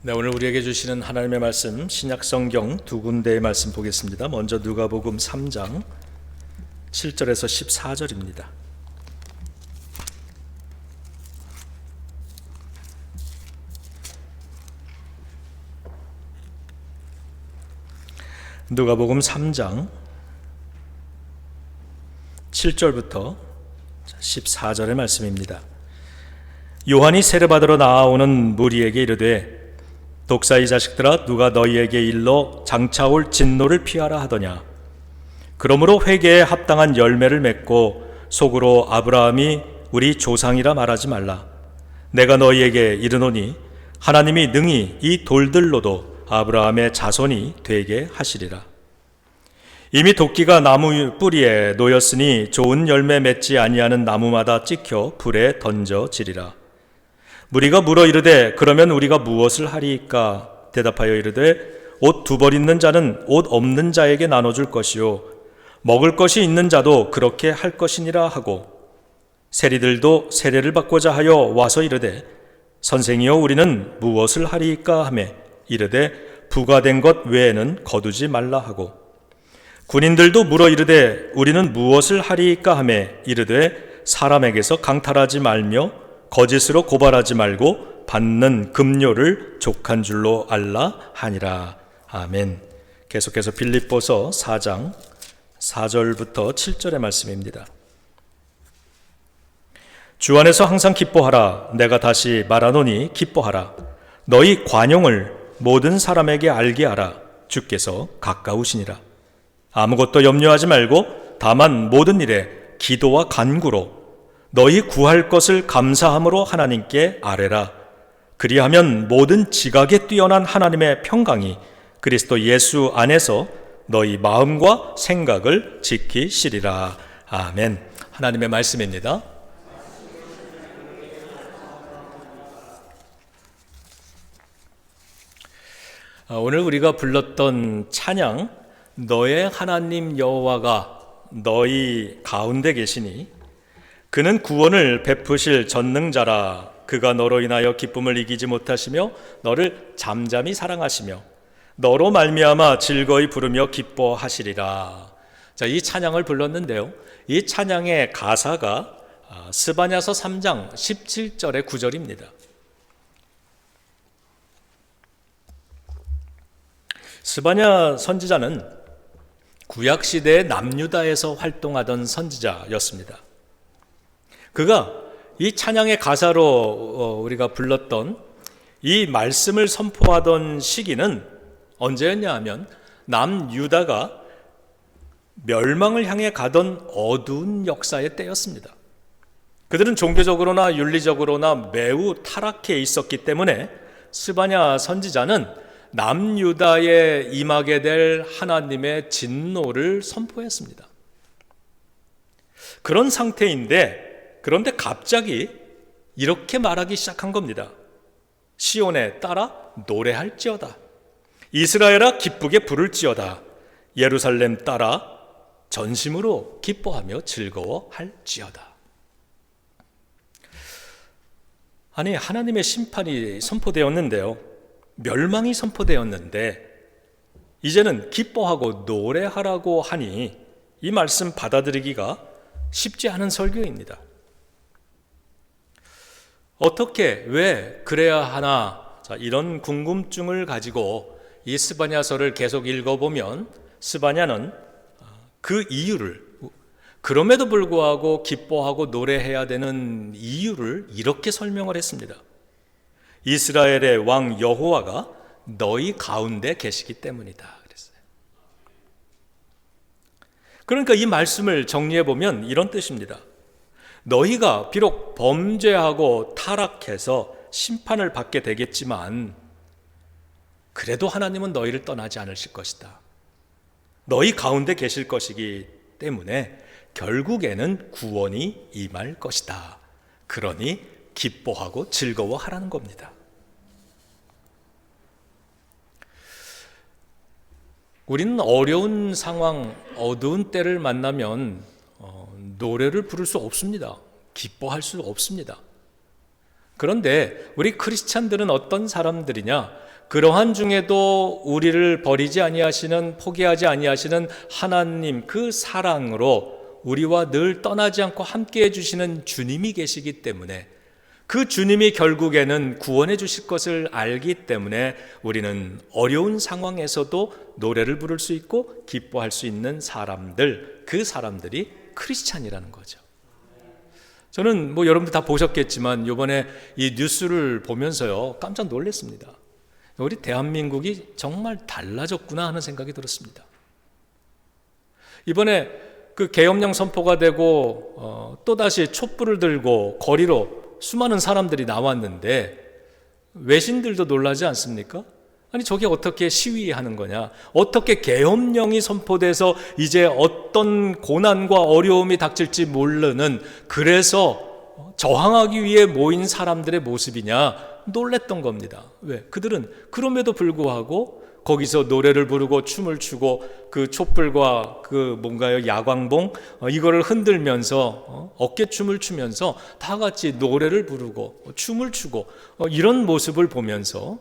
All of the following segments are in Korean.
네, 오늘 우리에게 주시는 하나님의 말씀 신약성경 두 군데의 말씀 보겠습니다. 먼저 누가복음 3장 7절에서 14절입니다. 누가복음 3장 7절부터 14절의 말씀입니다. 요한이 세례받으러 나아오는 무리에게 이르되 독사의 자식들아, 누가 너희에게 일러 장차 올 진노를 피하라 하더냐. 그러므로 회개에 합당한 열매를 맺고 속으로 아브라함이 우리 조상이라 말하지 말라. 내가 너희에게 이르노니 하나님이 능히 이 돌들로도 아브라함의 자손이 되게 하시리라. 이미 도끼가 나무 뿌리에 놓였으니 좋은 열매 맺지 아니하는 나무마다 찍혀 불에 던져지리라. 무리가 물어 이르되 그러면 우리가 무엇을 하리이까? 대답하여 이르되 옷 두 벌 있는 자는 옷 없는 자에게 나눠줄 것이요 먹을 것이 있는 자도 그렇게 할 것이니라 하고, 세리들도 세례를 받고자 하여 와서 이르되 선생이여 우리는 무엇을 하리이까 하매 이르되 부과된 것 외에는 거두지 말라 하고, 군인들도 물어 이르되 우리는 무엇을 하리이까 하매 이르되 사람에게서 강탈하지 말며 거짓으로 고발하지 말고 받는 급료를 족한 줄로 알라 하니라. 아멘. 계속해서 빌립보서 4장 4절부터 7절의 말씀입니다. 주 안에서 항상 기뻐하라. 내가 다시 말하노니 기뻐하라. 너희 관용을 모든 사람에게 알게 하라. 주께서 가까우시니라. 아무것도 염려하지 말고 다만 모든 일에 기도와 간구로 너희 구할 것을 감사함으로 하나님께 아뢰라. 그리하면 모든 지각에 뛰어난 하나님의 평강이 그리스도 예수 안에서 너희 마음과 생각을 지키시리라. 아멘. 하나님의 말씀입니다. 오늘 우리가 불렀던 찬양, 너의 하나님 여호와가 너희 가운데 계시니 그는 구원을 베푸실 전능자라. 그가 너로 인하여 기쁨을 이기지 못하시며 너를 잠잠히 사랑하시며 너로 말미암아 즐거이 부르며 기뻐하시리라. 자, 이 찬양을 불렀는데요, 이 찬양의 가사가 스바냐서 3장 17절의 구절입니다. 스바냐 선지자는 구약시대의 남유다에서 활동하던 선지자였습니다. 그가 이 찬양의 가사로 우리가 불렀던 이 말씀을 선포하던 시기는 언제였냐 하면 남유다가 멸망을 향해 가던 어두운 역사의 때였습니다. 그들은 종교적으로나 윤리적으로나 매우 타락해 있었기 때문에 스바냐 선지자는 남유다에 임하게 될 하나님의 진노를 선포했습니다. 그런 상태인데, 그런데 갑자기 이렇게 말하기 시작한 겁니다. 시온에 따라 노래할지어다. 이스라엘아 기쁘게 부를지어다. 예루살렘 따라 전심으로 기뻐하며 즐거워할지어다. 아니, 하나님의 심판이 선포되었는데요, 멸망이 선포되었는데 이제는 기뻐하고 노래하라고 하니 이 말씀 받아들이기가 쉽지 않은 설교입니다. 어떻게, 왜 그래야 하나? 자, 이런 궁금증을 가지고 이 스바냐서를 계속 읽어보면 스바냐는 그 이유를, 그럼에도 불구하고 기뻐하고 노래해야 되는 이유를 이렇게 설명을 했습니다. 이스라엘의 왕 여호와가 너희 가운데 계시기 때문이다 그랬어요. 그러니까 이 말씀을 정리해보면 이런 뜻입니다. 너희가 비록 범죄하고 타락해서 심판을 받게 되겠지만 그래도 하나님은 너희를 떠나지 않으실 것이다. 너희 가운데 계실 것이기 때문에 결국에는 구원이 임할 것이다. 그러니 기뻐하고 즐거워하라는 겁니다. 우리는 어려운 상황, 어두운 때를 만나면 노래를 부를 수 없습니다. 기뻐할 수 없습니다. 그런데 우리 크리스찬들은 어떤 사람들이냐? 그러한 중에도 우리를 버리지 아니하시는, 포기하지 아니하시는 하나님 그 사랑으로 우리와 늘 떠나지 않고 함께해 주시는 주님이 계시기 때문에, 그 주님이 결국에는 구원해 주실 것을 알기 때문에 우리는 어려운 상황에서도 노래를 부를 수 있고 기뻐할 수 있는 사람들, 그 사람들이 크리스찬이라는 거죠. 저는 여러분들 다 보셨겠지만 이번에 이 뉴스를 보면서요, 깜짝 놀랐습니다. 우리 대한민국이 정말 달라졌구나 하는 생각이 들었습니다. 이번에 그 계엄령 선포가 되고 또다시 촛불을 들고 거리로 수많은 사람들이 나왔는데 외신들도 놀라지 않습니까? 아니 저게 어떻게 시위하는 거냐, 어떻게 계엄령이 선포돼서 이제 어떤 고난과 어려움이 닥칠지 모르는, 그래서 저항하기 위해 모인 사람들의 모습이냐 놀랬던 겁니다. 왜? 그들은 그럼에도 불구하고 거기서 노래를 부르고 춤을 추고 그 촛불과 그 야광봉 이거를 흔들면서 어깨춤을 추면서 다 같이 노래를 부르고 춤을 추고 이런 모습을 보면서,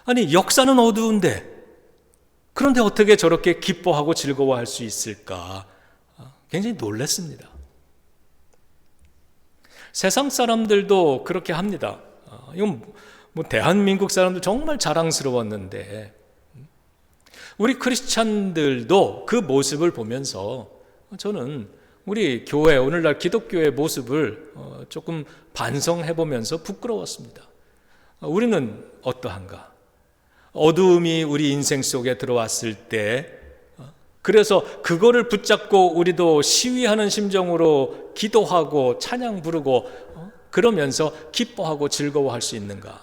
아니 역사는 어두운데 그런데 어떻게 저렇게 기뻐하고 즐거워할 수 있을까, 굉장히 놀랐습니다. 세상 사람들도 그렇게 합니다. 이건 대한민국 사람들 정말 자랑스러웠는데 우리 크리스찬들도 그 모습을 보면서 저는 우리 교회, 오늘날 기독교의 모습을 조금 반성해 보면서 부끄러웠습니다. 우리는 어떠한가? 어두움이 우리 인생 속에 들어왔을 때, 그래서 그거를 붙잡고 우리도 시위하는 심정으로 기도하고 찬양 부르고 그러면서 기뻐하고 즐거워할 수 있는가?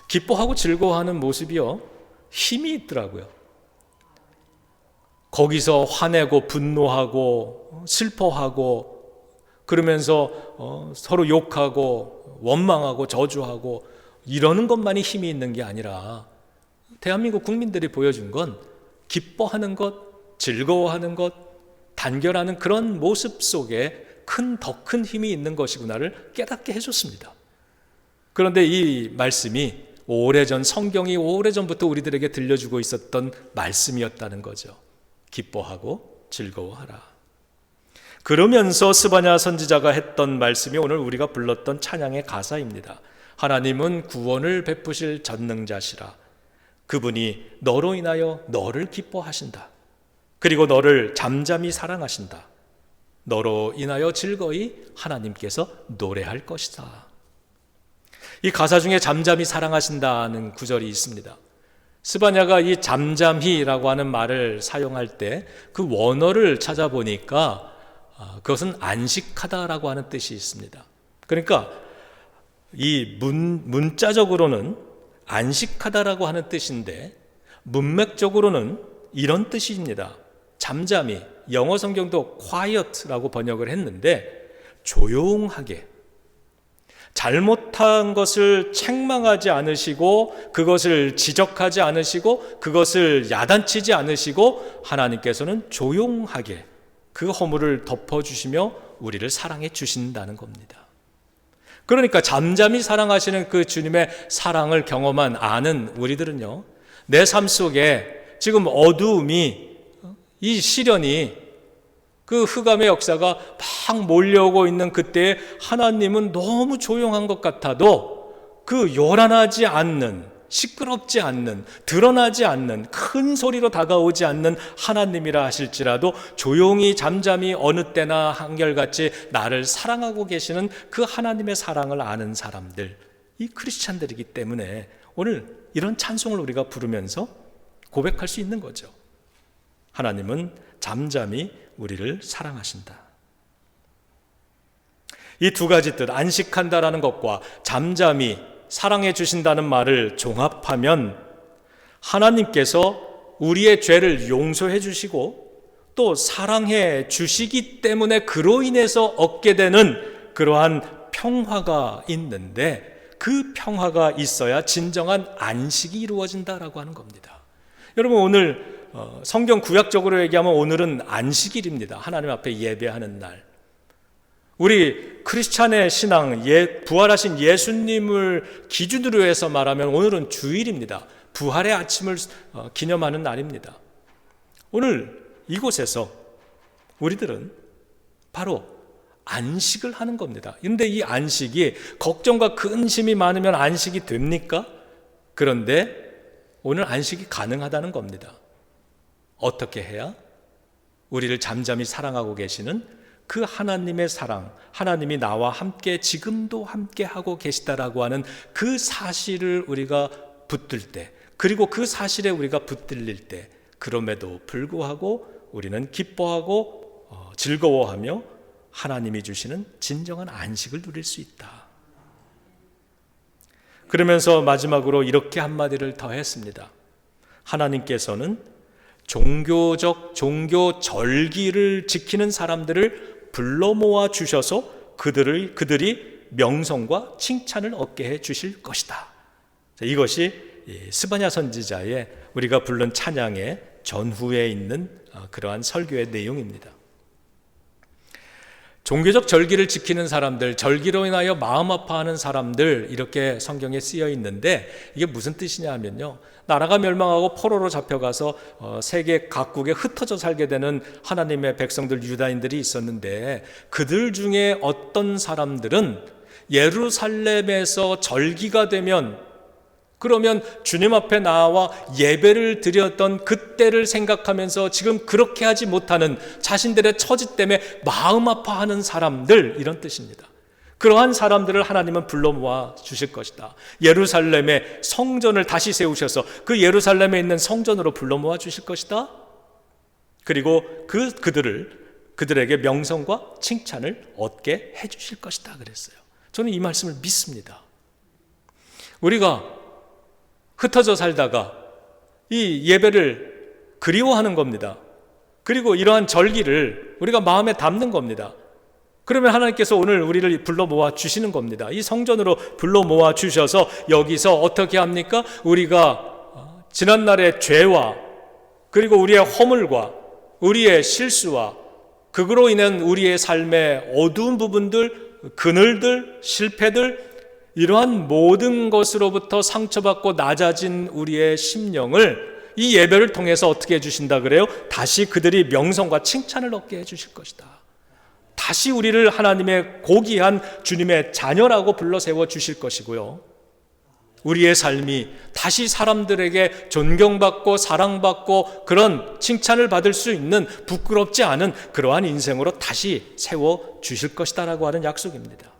기뻐하고 즐거워하는 모습이요, 힘이 있더라고요. 거기서 화내고 분노하고 슬퍼하고 그러면서 서로 욕하고 원망하고 저주하고 이러는 것만이 힘이 있는 게 아니라, 대한민국 국민들이 보여준 건 기뻐하는 것, 즐거워하는 것, 단결하는 그런 모습 속에 더 큰 힘이 있는 것이구나를 깨닫게 해줬습니다. 그런데 이 말씀이 오래전, 성경이 오래전부터 우리들에게 들려주고 있었던 말씀이었다는 거죠. 기뻐하고 즐거워하라. 그러면서 스바냐 선지자가 했던 말씀이 오늘 우리가 불렀던 찬양의 가사입니다. 하나님은 구원을 베푸실 전능자시라. 그분이 너로 인하여 너를 기뻐하신다. 그리고 너를 잠잠히 사랑하신다. 너로 인하여 즐거이 하나님께서 노래할 것이다. 이 가사 중에 잠잠히 사랑하신다는 구절이 있습니다. 스바냐가 이 잠잠히라고 하는 말을 사용할 때 그 원어를 찾아보니까 그것은 안식하다라고 하는 뜻이 있습니다. 그러니까 이 문자적으로는 안식하다라고 하는 뜻인데 문맥적으로는 이런 뜻입니다. 잠잠히, 영어 성경도 quiet라고 번역을 했는데 조용하게, 잘못한 것을 책망하지 않으시고 그것을 지적하지 않으시고 그것을 야단치지 않으시고 하나님께서는 조용하게 그 허물을 덮어주시며 우리를 사랑해 주신다는 겁니다. 그러니까 잠잠히 사랑하시는 그 주님의 사랑을 경험한 아는 우리들은요, 내 삶 속에 지금 어두움이, 이 시련이, 그 흑암의 역사가 막 몰려오고 있는 그때에 하나님은 너무 조용한 것 같아도 그 요란하지 않는, 시끄럽지 않는, 드러나지 않는, 큰 소리로 다가오지 않는 하나님이라 하실지라도 조용히 잠잠히 어느 때나 한결같이 나를 사랑하고 계시는 그 하나님의 사랑을 아는 사람들, 이 크리스찬들이기 때문에 오늘 이런 찬송을 우리가 부르면서 고백할 수 있는 거죠. 하나님은 잠잠히 우리를 사랑하신다. 이 두 가지 뜻, 안식한다라는 것과 잠잠히 사랑해 주신다는 말을 종합하면 하나님께서 우리의 죄를 용서해 주시고 또 사랑해 주시기 때문에 그로 인해서 얻게 되는 그러한 평화가 있는데, 그 평화가 있어야 진정한 안식이 이루어진다라고 하는 겁니다. 여러분, 오늘 성경 구약적으로 얘기하면 오늘은 안식일입니다. 하나님 앞에 예배하는 날. 우리 크리스찬의 신앙, 부활하신 예수님을 기준으로 해서 말하면 오늘은 주일입니다. 부활의 아침을 기념하는 날입니다. 오늘 이곳에서 우리들은 바로 안식을 하는 겁니다. 그런데 이 안식이 걱정과 근심이 많으면 안식이 됩니까? 그런데 오늘 안식이 가능하다는 겁니다. 어떻게 해야? 우리를 잠잠히 사랑하고 계시는 그 하나님의 사랑, 하나님이 나와 함께 지금도 함께 하고 계시다라고 하는 그 사실을 우리가 붙들 때, 그리고 그 사실에 우리가 붙들릴 때, 그럼에도 불구하고 우리는 기뻐하고 즐거워하며 하나님이 주시는 진정한 안식을 누릴 수 있다. 그러면서 마지막으로 이렇게 한마디를 더 했습니다. 하나님께서는 종교 절기를 지키는 사람들을 불러 모아 주셔서 그들이 명성과 칭찬을 얻게 해 주실 것이다. 이것이 스바냐 선지자의 우리가 부른 찬양의 전후에 있는 그러한 설교의 내용입니다. 종교적 절기를 지키는 사람들, 절기로 인하여 마음 아파하는 사람들, 이렇게 성경에 쓰여 있는데 이게 무슨 뜻이냐 하면요, 나라가 멸망하고 포로로 잡혀가서 세계 각국에 흩어져 살게 되는 하나님의 백성들, 유다인들이 있었는데 그들 중에 어떤 사람들은 예루살렘에서 절기가 되면, 그러면 주님 앞에 나와 예배를 드렸던 그때를 생각하면서 지금 그렇게 하지 못하는 자신들의 처지 때문에 마음 아파하는 사람들, 이런 뜻입니다. 그러한 사람들을 하나님은 불러 모아 주실 것이다. 예루살렘의 성전을 다시 세우셔서 그 예루살렘에 있는 성전으로 불러 모아 주실 것이다. 그리고 그들에게 명성과 칭찬을 얻게 해 주실 것이다 그랬어요. 저는 이 말씀을 믿습니다. 우리가 흩어져 살다가 이 예배를 그리워하는 겁니다. 그리고 이러한 절기를 우리가 마음에 담는 겁니다. 그러면 하나님께서 오늘 우리를 불러 모아 주시는 겁니다. 이 성전으로 불러 모아 주셔서 여기서 어떻게 합니까? 우리가 지난날의 죄와 그리고 우리의 허물과 우리의 실수와 그거로 인한 우리의 삶의 어두운 부분들, 그늘들, 실패들, 이러한 모든 것으로부터 상처받고 낮아진 우리의 심령을 이 예배를 통해서 어떻게 해주신다 그래요? 다시 그들이 명성과 칭찬을 얻게 해주실 것이다. 다시 우리를 하나님의 고귀한 주님의 자녀라고 불러 세워 주실 것이고요, 우리의 삶이 다시 사람들에게 존경받고 사랑받고 그런 칭찬을 받을 수 있는 부끄럽지 않은 그러한 인생으로 다시 세워 주실 것이다라고 하는 약속입니다.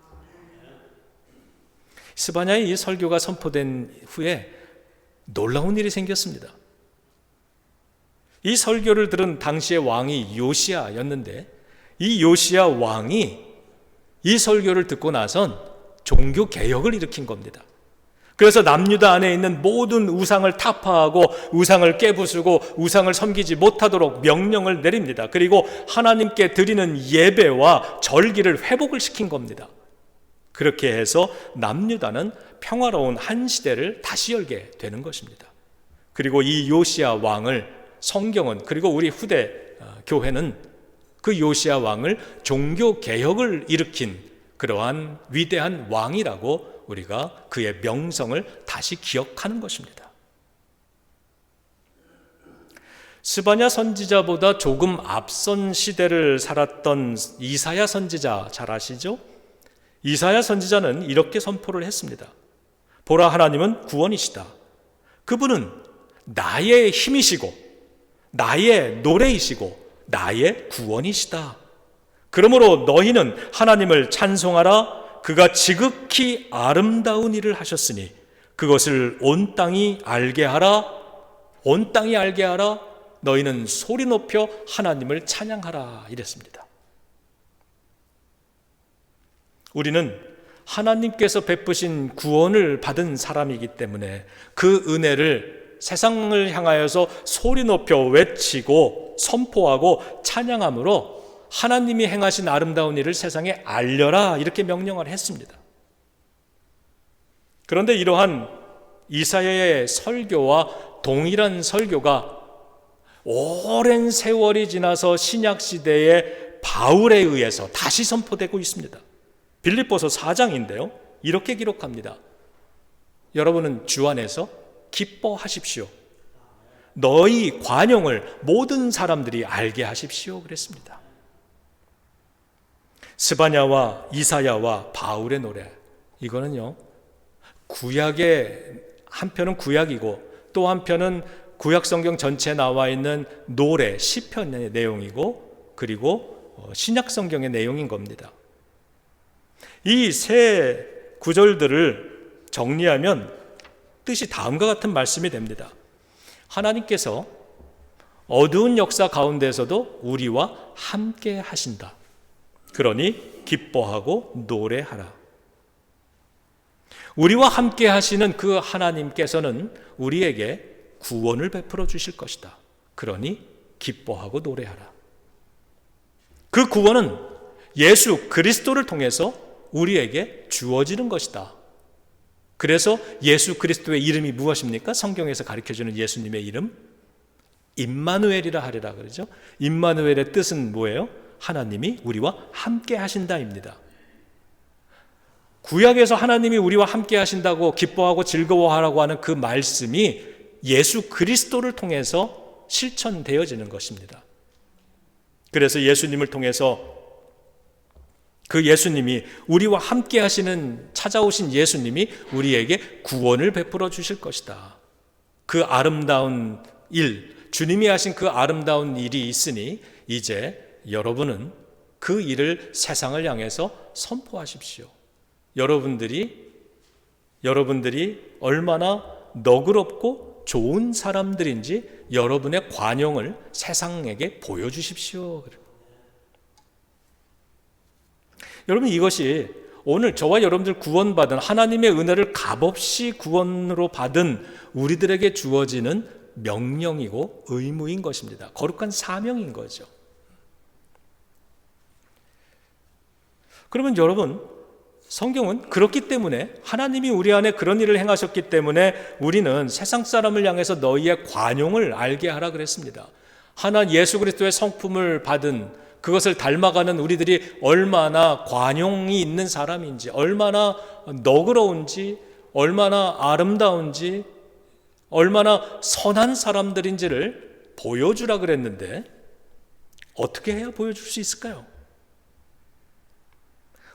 스바냐의 이 설교가 선포된 후에 놀라운 일이 생겼습니다. 이 설교를 들은 당시의 왕이 요시야였는데 이 요시야 왕이 이 설교를 듣고 나선 종교 개혁을 일으킨 겁니다. 그래서 남유다 안에 있는 모든 우상을 타파하고 우상을 깨부수고 우상을 섬기지 못하도록 명령을 내립니다. 그리고 하나님께 드리는 예배와 절기를 회복을 시킨 겁니다. 그렇게 해서 남유다는 평화로운 한 시대를 다시 열게 되는 것입니다. 그리고 이 요시야 왕을 성경은, 그리고 우리 후대 교회는 그 요시야 왕을 종교 개혁을 일으킨 그러한 위대한 왕이라고 우리가 그의 명성을 다시 기억하는 것입니다. 스바냐 선지자보다 조금 앞선 시대를 살았던 이사야 선지자 잘 아시죠? 이사야 선지자는 이렇게 선포를 했습니다. 보라, 하나님은 구원이시다. 그분은 나의 힘이시고 나의 노래이시고 나의 구원이시다. 그러므로 너희는 하나님을 찬송하라. 그가 지극히 아름다운 일을 하셨으니 그것을 온 땅이 알게 하라. 온 땅이 알게 하라. 너희는 소리 높여 하나님을 찬양하라. 이랬습니다. 우리는 하나님께서 베푸신 구원을 받은 사람이기 때문에 그 은혜를 세상을 향하여서 소리 높여 외치고 선포하고 찬양함으로 하나님이 행하신 아름다운 일을 세상에 알려라, 이렇게 명령을 했습니다. 그런데 이러한 이사야의 설교와 동일한 설교가 오랜 세월이 지나서 신약시대에 바울에 의해서 다시 선포되고 있습니다. 빌립보서 4장인데요. 이렇게 기록합니다. 여러분은 주 안에서 기뻐하십시오. 너희 관용을 모든 사람들이 알게 하십시오. 그랬습니다. 스바냐와 이사야와 바울의 노래, 이거는요, 구약의 한편은 구약이고 또 한편은 구약 성경 전체에 나와 있는 노래, 시편의 내용이고 그리고 신약 성경의 내용인 겁니다. 이 세 구절들을 정리하면 뜻이 다음과 같은 말씀이 됩니다. 하나님께서 어두운 역사 가운데서도 우리와 함께 하신다. 그러니 기뻐하고 노래하라. 우리와 함께 하시는 그 하나님께서는 우리에게 구원을 베풀어 주실 것이다. 그러니 기뻐하고 노래하라. 그 구원은 예수 그리스도를 통해서 우리에게 주어지는 것이다. 그래서 예수 그리스도의 이름이 무엇입니까? 성경에서 가르쳐주는 예수님의 이름? 임마누엘이라 하리라 그러죠. 임마누엘의 뜻은 뭐예요? 하나님이 우리와 함께 하신다입니다. 구약에서 하나님이 우리와 함께 하신다고 기뻐하고 즐거워하라고 하는 그 말씀이 예수 그리스도를 통해서 실천되어지는 것입니다. 그래서 예수님을 통해서 그 예수님이 우리와 함께 하시는 찾아오신 예수님이 우리에게 구원을 베풀어 주실 것이다. 그 아름다운 일, 주님이 하신 그 아름다운 일이 있으니 이제 여러분은 그 일을 세상을 향해서 선포하십시오. 여러분들이 얼마나 너그럽고 좋은 사람들인지 여러분의 관용을 세상에게 보여주십시오. 여러분, 이것이 오늘 저와 여러분들 구원받은 하나님의 은혜를 값없이 구원으로 받은 우리들에게 주어지는 명령이고 의무인 것입니다. 거룩한 사명인 거죠. 그러면 여러분, 성경은 그렇기 때문에 하나님이 우리 안에 그런 일을 행하셨기 때문에 우리는 세상 사람을 향해서 너희의 관용을 알게 하라 그랬습니다. 예수 그리스도의 성품을 받은 그것을 닮아가는 우리들이 얼마나 관용이 있는 사람인지, 얼마나 너그러운지, 얼마나 아름다운지, 얼마나 선한 사람들인지를 보여주라 그랬는데 어떻게 해야 보여줄 수 있을까요?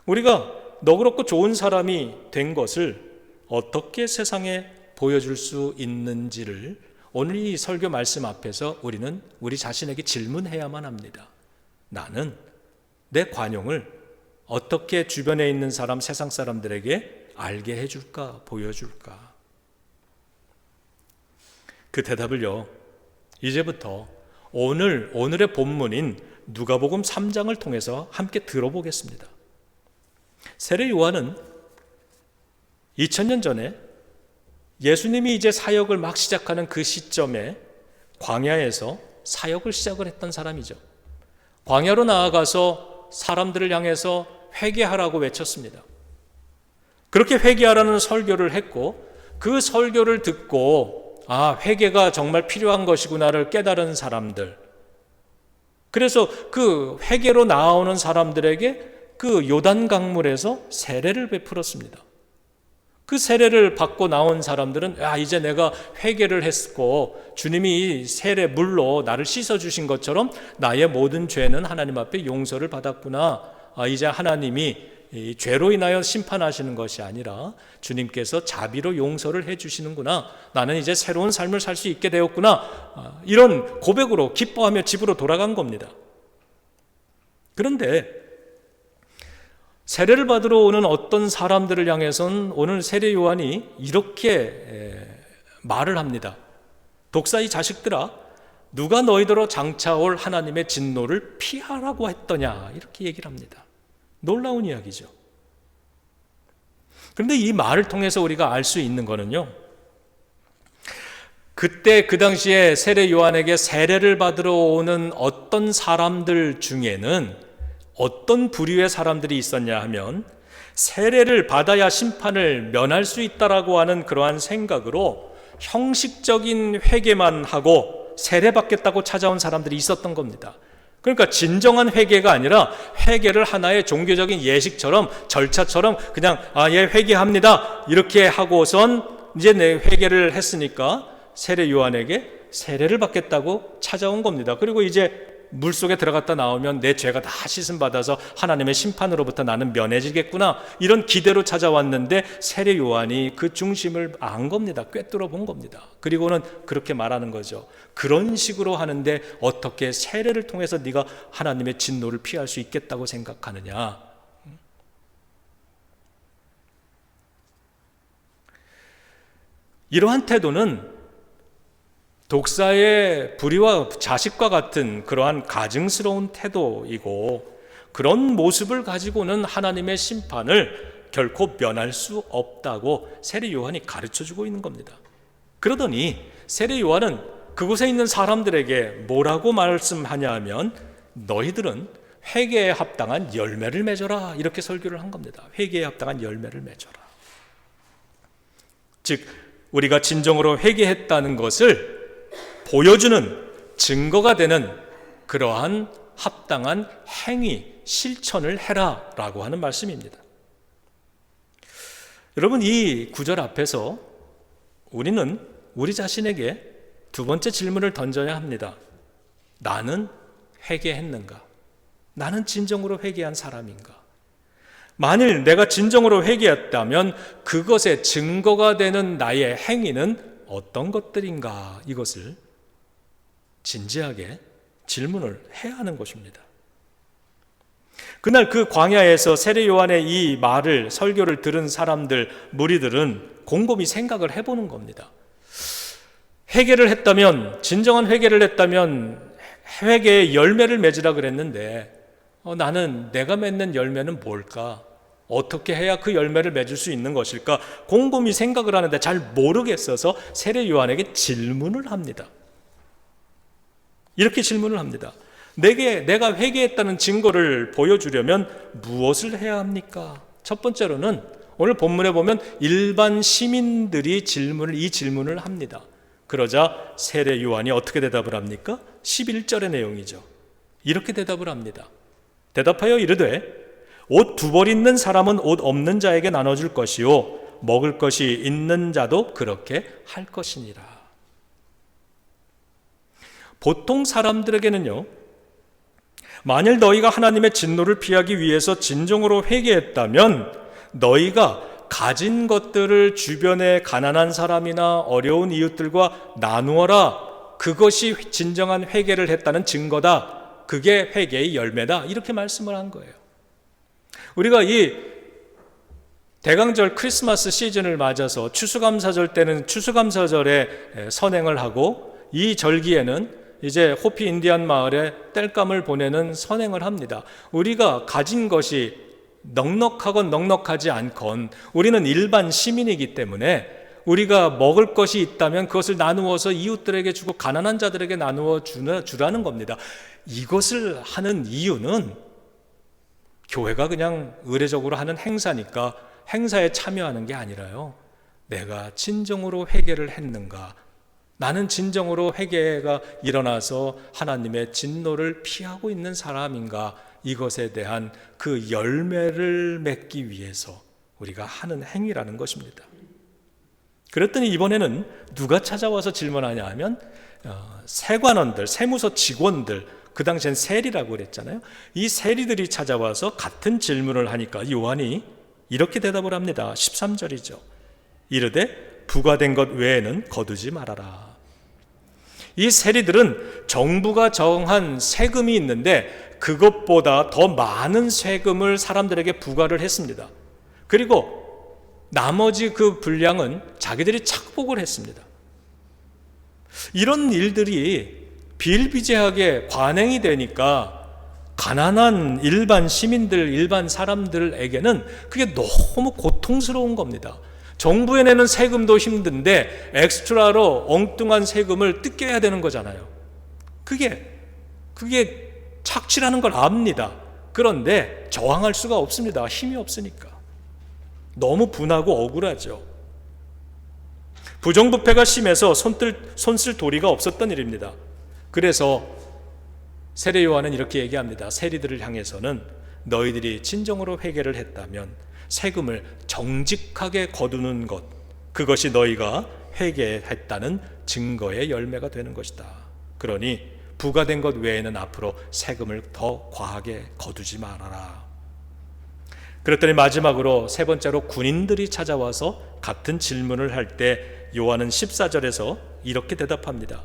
우리가 너그럽고 좋은 사람이 된 것을 어떻게 세상에 보여줄 수 있는지를 오늘 이 설교 말씀 앞에서 우리는 우리 자신에게 질문해야만 합니다. 나는 내 관용을 어떻게 주변에 있는 사람, 세상 사람들에게 알게 해줄까, 보여줄까? 그 대답을요, 이제부터 오늘의 본문인 누가복음 3장을 통해서 함께 들어보겠습니다. 세례 요한은 2000년 전에 예수님이 이제 사역을 막 시작하는 그 시점에 광야에서 사역을 시작을 했던 사람이죠. 광야로 나아가서 사람들을 향해서 회개하라고 외쳤습니다. 그렇게 회개하라는 설교를 했고 그 설교를 듣고 회개가 정말 필요한 것이구나를 깨달은 사람들, 그래서 그 회개로 나아오는 사람들에게 그 요단 강물에서 세례를 베풀었습니다. 그 세례를 받고 나온 사람들은 이제 내가 회개를 했고 주님이 이 세례 물로 나를 씻어주신 것처럼 나의 모든 죄는 하나님 앞에 용서를 받았구나. 이제 하나님이 이 죄로 인하여 심판하시는 것이 아니라 주님께서 자비로 용서를 해주시는구나. 나는 이제 새로운 삶을 살 수 있게 되었구나. 이런 고백으로 기뻐하며 집으로 돌아간 겁니다. 그런데 세례를 받으러 오는 어떤 사람들을 향해서는 오늘 세례 요한이 이렇게 말을 합니다. 독사의 자식들아, 누가 너희더러 장차 올 하나님의 진노를 피하라고 했더냐, 이렇게 얘기를 합니다. 놀라운 이야기죠. 그런데 이 말을 통해서 우리가 알 수 있는 거는요, 그때 그 당시에 세례 요한에게 세례를 받으러 오는 어떤 사람들 중에는 어떤 부류의 사람들이 있었냐 하면 세례를 받아야 심판을 면할 수 있다라고 하는 그러한 생각으로 형식적인 회개만 하고 세례받겠다고 찾아온 사람들이 있었던 겁니다. 그러니까 진정한 회개가 아니라 회개를 하나의 종교적인 예식처럼 절차처럼 그냥 예 회개합니다 이렇게 하고선 이제 내 회개를 했으니까 세례 요한에게 세례를 받겠다고 찾아온 겁니다. 그리고 이제 물속에 들어갔다 나오면 내 죄가 다 씻음 받아서 하나님의 심판으로부터 나는 면해지겠구나 이런 기대로 찾아왔는데 세례 요한이 그 중심을 안 겁니다. 꿰뚫어 본 겁니다. 그리고는 그렇게 말하는 거죠. 그런 식으로 하는데 어떻게 세례를 통해서 네가 하나님의 진노를 피할 수 있겠다고 생각하느냐. 이러한 태도는 독사의 불의와 자식과 같은 그러한 가증스러운 태도이고, 그런 모습을 가지고는 하나님의 심판을 결코 면할 수 없다고 세례 요한이 가르쳐주고 있는 겁니다. 그러더니 세례 요한은 그곳에 있는 사람들에게 뭐라고 말씀하냐 하면 너희들은 회개에 합당한 열매를 맺어라 이렇게 설교를 한 겁니다. 회개에 합당한 열매를 맺어라. 즉 우리가 진정으로 회개했다는 것을 보여주는 증거가 되는 그러한 합당한 행위, 실천을 해라 라고 하는 말씀입니다. 여러분, 이 구절 앞에서 우리는 우리 자신에게 두 번째 질문을 던져야 합니다. 나는 회개했는가? 나는 진정으로 회개한 사람인가? 만일 내가 진정으로 회개했다면 그것의 증거가 되는 나의 행위는 어떤 것들인가? 이것을 진지하게 질문을 해야 하는 것입니다. 그날 그 광야에서 세례 요한의 이 말을, 설교를 들은 사람들, 무리들은 곰곰이 생각을 해보는 겁니다. 회개를 했다면, 진정한 회개를 했다면 회개의 열매를 맺으라 그랬는데 나는 내가 맺는 열매는 뭘까? 어떻게 해야 그 열매를 맺을 수 있는 것일까? 곰곰이 생각을 하는데 잘 모르겠어서 세례 요한에게 질문을 합니다. 이렇게 질문을 합니다. 내가 회개했다는 증거를 보여주려면 무엇을 해야 합니까? 첫 번째로는 오늘 본문에 보면 일반 시민들이 이 질문을 합니다. 그러자 세례 요한이 어떻게 대답을 합니까? 11절의 내용이죠. 이렇게 대답을 합니다. 대답하여 이르되 옷 두 벌 있는 사람은 옷 없는 자에게 나눠줄 것이요 먹을 것이 있는 자도 그렇게 할 것이니라. 보통 사람들에게는요, 만일 너희가 하나님의 진노를 피하기 위해서 진정으로 회개했다면 너희가 가진 것들을 주변의 가난한 사람이나 어려운 이웃들과 나누어라. 그것이 진정한 회개를 했다는 증거다. 그게 회개의 열매다. 이렇게 말씀을 한 거예요. 우리가 이 대강절 크리스마스 시즌을 맞아서 추수감사절 때는 추수감사절에 선행을 하고 이 절기에는 이제 호피 인디안 마을에 땔감을 보내는 선행을 합니다. 우리가 가진 것이 넉넉하건 넉넉하지 않건 우리는 일반 시민이기 때문에 우리가 먹을 것이 있다면 그것을 나누어서 이웃들에게 주고 가난한 자들에게 나누어 주라는 겁니다. 이것을 하는 이유는 교회가 그냥 의례적으로 하는 행사니까 행사에 참여하는 게 아니라요, 내가 진정으로 회개를 했는가, 나는 진정으로 회개가 일어나서 하나님의 진노를 피하고 있는 사람인가, 이것에 대한 그 열매를 맺기 위해서 우리가 하는 행위라는 것입니다. 그랬더니 이번에는 누가 찾아와서 질문하냐 하면 세관원들, 세무서 직원들, 그 당시엔 세리라고 그랬잖아요. 이 세리들이 찾아와서 같은 질문을 하니까 요한이 이렇게 대답을 합니다. 13절이죠. 이르되 부과된 것 외에는 거두지 말아라. 이 세리들은 정부가 정한 세금이 있는데 그것보다 더 많은 세금을 사람들에게 부과를 했습니다. 그리고 나머지 그 분량은 자기들이 착복을 했습니다. 이런 일들이 비일비재하게 관행이 되니까 가난한 일반 시민들, 일반 사람들에게는 그게 너무 고통스러운 겁니다. 정부에 내는 세금도 힘든데 엑스트라로 엉뚱한 세금을 뜯겨야 되는 거잖아요. 그게 착취라는 걸 압니다. 그런데 저항할 수가 없습니다. 힘이 없으니까. 너무 분하고 억울하죠. 부정부패가 심해서 손쓸 도리가 없었던 일입니다. 그래서 세례 요한은 이렇게 얘기합니다. 세리들을 향해서는 너희들이 진정으로 회개를 했다면 세금을 정직하게 거두는 것, 그것이 너희가 회개했다는 증거의 열매가 되는 것이다. 그러니 부과된 것 외에는 앞으로 세금을 더 과하게 거두지 말아라. 그랬더니 마지막으로 세 번째로 군인들이 찾아와서 같은 질문을 할 때 요한은 14절에서 이렇게 대답합니다.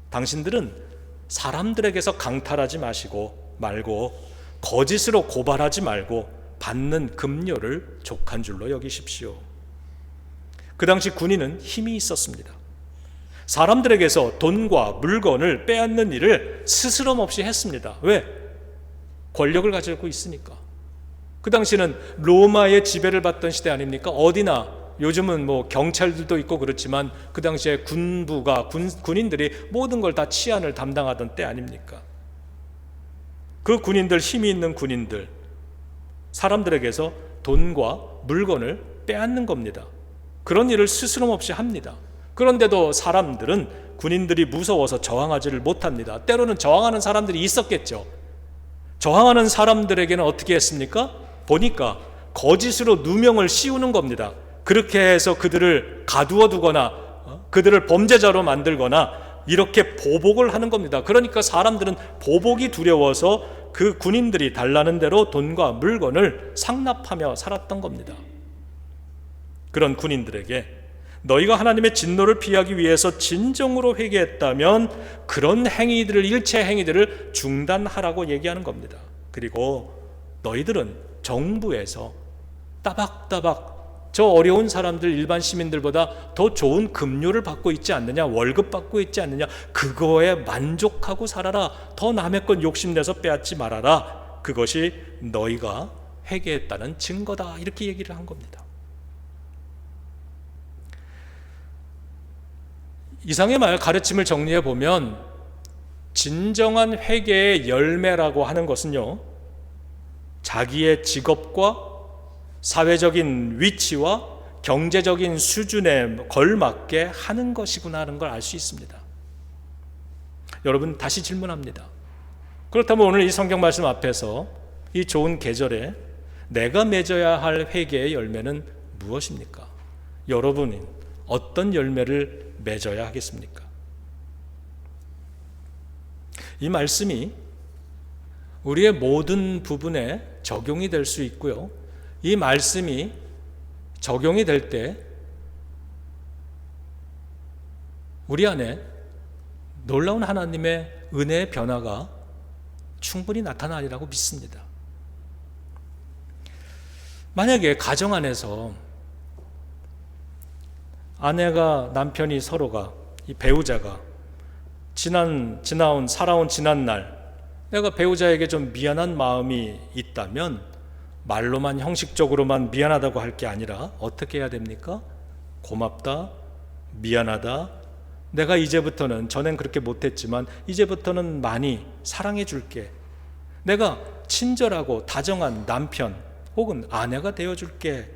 당신들은 사람들에게서 강탈하지 말고 거짓으로 고발하지 말고 받는 급료를 족한 줄로 여기십시오. 그 당시 군인은 힘이 있었습니다. 사람들에게서 돈과 물건을 빼앗는 일을 스스럼 없이 했습니다. 왜? 권력을 가지고 있으니까. 그 당시는 로마의 지배를 받던 시대 아닙니까? 어디나 요즘은 뭐 경찰들도 있고 그렇지만 그 당시에 군인들이 모든 걸 다 치안을 담당하던 때 아닙니까? 그 군인들, 힘이 있는 군인들, 사람들에게서 돈과 물건을 빼앗는 겁니다. 그런 일을 스스럼 없이 합니다. 그런데도 사람들은 군인들이 무서워서 저항하지를 못합니다. 때로는 저항하는 사람들이 있었겠죠. 저항하는 사람들에게는 어떻게 했습니까? 보니까 거짓으로 누명을 씌우는 겁니다. 그렇게 해서 그들을 가두어 두거나 그들을 범죄자로 만들거나 이렇게 보복을 하는 겁니다. 그러니까 사람들은 보복이 두려워서 그 군인들이 달라는 대로 돈과 물건을 상납하며 살았던 겁니다. 그런 군인들에게 너희가 하나님의 진노를 피하기 위해서 진정으로 회개했다면 그런 행위들을, 일체 행위들을 중단하라고 얘기하는 겁니다. 그리고 너희들은 정부에서 따박따박 저 어려운 사람들, 일반 시민들보다 더 좋은 급료를 받고 있지 않느냐, 월급 받고 있지 않느냐, 그거에 만족하고 살아라. 더 남의 것 욕심내서 빼앗지 말아라. 그것이 너희가 회개했다는 증거다. 이렇게 얘기를 한 겁니다. 이상의 말, 가르침을 정리해 보면 진정한 회개의 열매라고 하는 것은요, 자기의 직업과 사회적인 위치와 경제적인 수준에 걸맞게 하는 것이구나 하는 걸 알 수 있습니다. 여러분, 다시 질문합니다. 그렇다면 오늘 이 성경 말씀 앞에서 이 좋은 계절에 내가 맺어야 할 회개의 열매는 무엇입니까? 여러분은 어떤 열매를 맺어야 하겠습니까? 이 말씀이 우리의 모든 부분에 적용이 될 수 있고요. 이 말씀이 적용이 될 때 우리 안에 놀라운 하나님의 은혜의 변화가 충분히 나타나리라고 믿습니다. 만약에 가정 안에서 아내가, 남편이, 서로가, 이 배우자가 살아온 지난 날 내가 배우자에게 좀 미안한 마음이 있다면 말로만, 형식적으로만 미안하다고 할 게 아니라 어떻게 해야 됩니까? 고맙다, 미안하다, 내가 이제부터는, 전엔 그렇게 못했지만 이제부터는 많이 사랑해 줄게, 내가 친절하고 다정한 남편 혹은 아내가 되어줄게,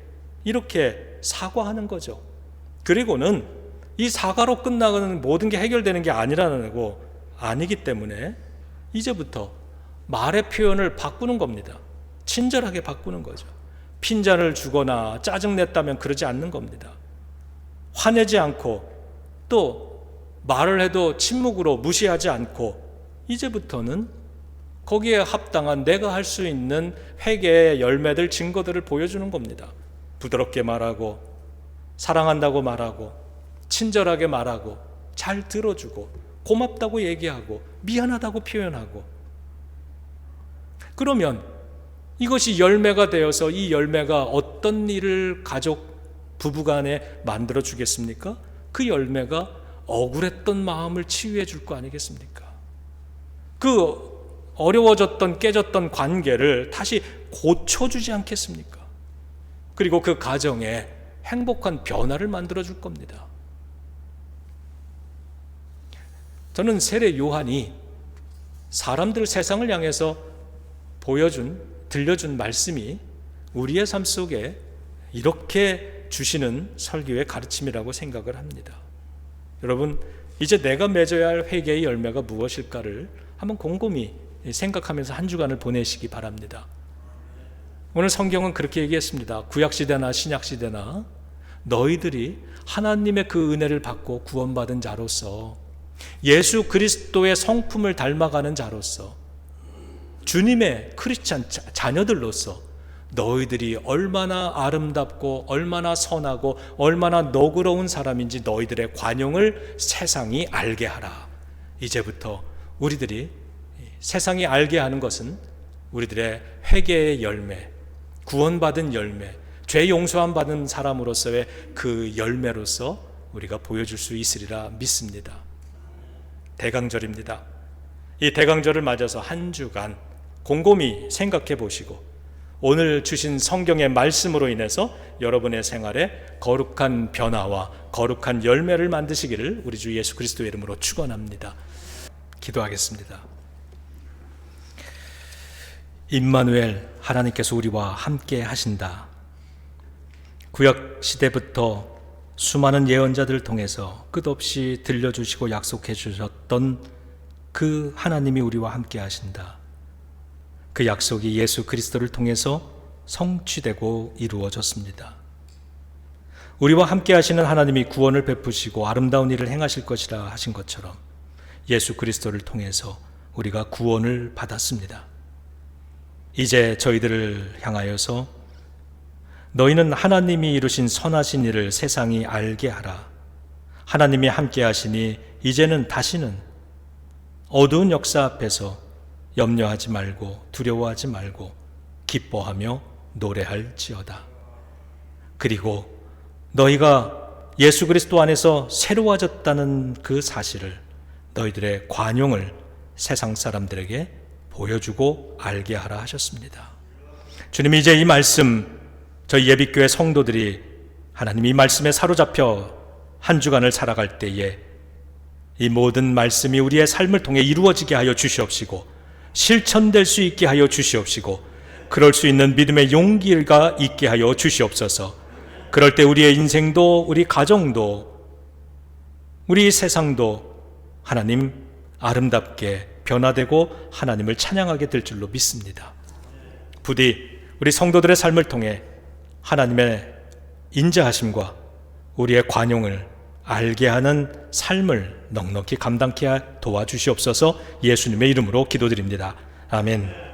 이렇게 사과하는 거죠. 그리고는 이 사과로 끝나가는 모든 게 해결되는 게 아니기 때문에 이제부터 말의 표현을 바꾸는 겁니다. 친절하게 바꾸는 거죠. 핀잔을 주거나 짜증냈다면 그러지 않는 겁니다. 화내지 않고 또 말을 해도 침묵으로 무시하지 않고 이제부터는 거기에 합당한 내가 할 수 있는 회개의 열매들, 증거들을 보여주는 겁니다. 부드럽게 말하고, 사랑한다고 말하고, 친절하게 말하고, 잘 들어주고, 고맙다고 얘기하고, 미안하다고 표현하고. 그러면 이것이 열매가 되어서 이 열매가 어떤 일을 부부간에 만들어 주겠습니까? 그 열매가 억울했던 마음을 치유해 줄 거 아니겠습니까? 그 어려워졌던, 깨졌던 관계를 다시 고쳐주지 않겠습니까? 그리고 그 가정에 행복한 변화를 만들어 줄 겁니다. 저는 세례 요한이 사람들, 세상을 향해서 들려준 말씀이 우리의 삶 속에 이렇게 주시는 설교의 가르침이라고 생각을 합니다. 여러분, 이제 내가 맺어야 할 회개의 열매가 무엇일까를 한번 곰곰이 생각하면서 한 주간을 보내시기 바랍니다. 오늘 성경은 그렇게 얘기했습니다. 구약시대나 신약시대나 너희들이 하나님의 그 은혜를 받고 구원받은 자로서, 예수 그리스도의 성품을 닮아가는 자로서, 주님의 크리스찬 자녀들로서 너희들이 얼마나 아름답고 얼마나 선하고 얼마나 너그러운 사람인지 너희들의 관용을 세상이 알게 하라. 이제부터 우리들이 세상이 알게 하는 것은 우리들의 회개의 열매, 구원받은 열매, 죄 용서함 받은 사람으로서의 그 열매로서 우리가 보여줄 수 있으리라 믿습니다. 대강절입니다. 이 대강절을 맞아서 한 주간 곰곰이 생각해 보시고 오늘 주신 성경의 말씀으로 인해서 여러분의 생활에 거룩한 변화와 거룩한 열매를 만드시기를 우리 주 예수 그리스도의 이름으로 축원합니다. 기도하겠습니다. 임마누엘, 하나님께서 우리와 함께 하신다. 구약 시대부터 수많은 예언자들을 통해서 끝없이 들려주시고 약속해 주셨던 그 하나님이 우리와 함께 하신다. 그 약속이 예수 그리스도를 통해서 성취되고 이루어졌습니다. 우리와 함께 하시는 하나님이 구원을 베푸시고 아름다운 일을 행하실 것이라 하신 것처럼 예수 그리스도를 통해서 우리가 구원을 받았습니다. 이제 저희들을 향하여서 너희는 하나님이 이루신 선하신 일을 세상이 알게 하라. 하나님이 함께 하시니 이제는 다시는 어두운 역사 앞에서 염려하지 말고 두려워하지 말고 기뻐하며 노래할지어다. 그리고 너희가 예수 그리스도 안에서 새로워졌다는 그 사실을, 너희들의 관용을 세상 사람들에게 보여주고 알게 하라 하셨습니다. 주님이 이제 이 말씀, 저희 예비교회 성도들이 하나님 이 말씀에 사로잡혀 한 주간을 살아갈 때에 이 모든 말씀이 우리의 삶을 통해 이루어지게 하여 주시옵시고 실천될 수 있게 하여 주시옵시고 그럴 수 있는 믿음의 용기가 있게 하여 주시옵소서. 그럴 때 우리의 인생도 우리 가정도 우리 세상도 하나님 아름답게 변화되고 하나님을 찬양하게 될 줄로 믿습니다. 부디 우리 성도들의 삶을 통해 하나님의 인자하심과 우리의 관용을 알게 하는 삶을 넉넉히 감당케 도와주시옵소서. 예수님의 이름으로 기도드립니다. 아멘.